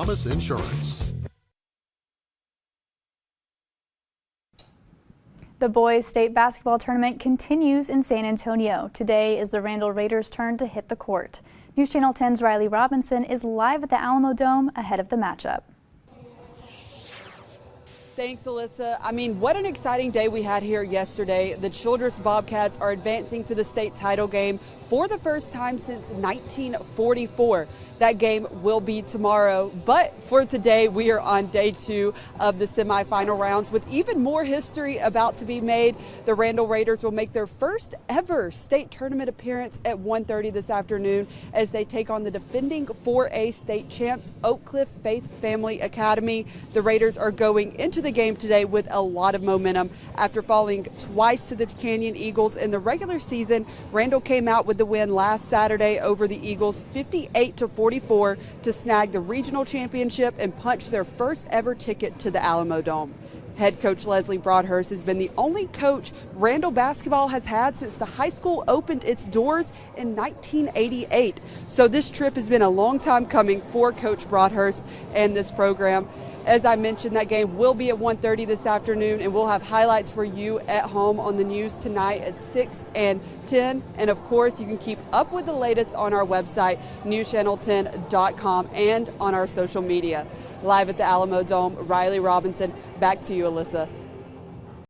Thomas Insurance. The boys' state basketball tournament continues in San Antonio. Today is the Randall Raiders' turn to hit the court. News Channel 10's Rylee Robinson is live at the Alamo Dome ahead of the matchup. Thanks, Alyssa. I mean, what an exciting day we had here yesterday. The Childress Bobcats are advancing to the state title game for the first time since 1944. That game will be tomorrow, but for today we are on day 2 of the semifinal rounds with even more history about to be made. The Randall Raiders will make their first ever state tournament appearance at 1:30 this afternoon as they take on the defending 4A state champs, Oak Cliff Faith Family Academy. The Raiders are going into the game today with a lot of momentum. After falling twice to the Canyon Eagles in the regular season, Randall came out with the win last Saturday over the Eagles 58-44 to snag the regional championship and punch their first ever ticket to the Alamo Dome. Head coach Leslie Broadhurst has been the only coach Randall basketball has had since the high school opened its doors in 1988. So this trip has been a long time coming for Coach Broadhurst and this program. As I mentioned, that game will be at 1:30 this afternoon, and we'll have highlights for you at home on the news tonight at 6 and 10. And of course, you can keep up with the latest on our website, newschannel10.com, and on our social media. Live at the Alamo Dome, Rylee Robinson. Back to you, Alyssa.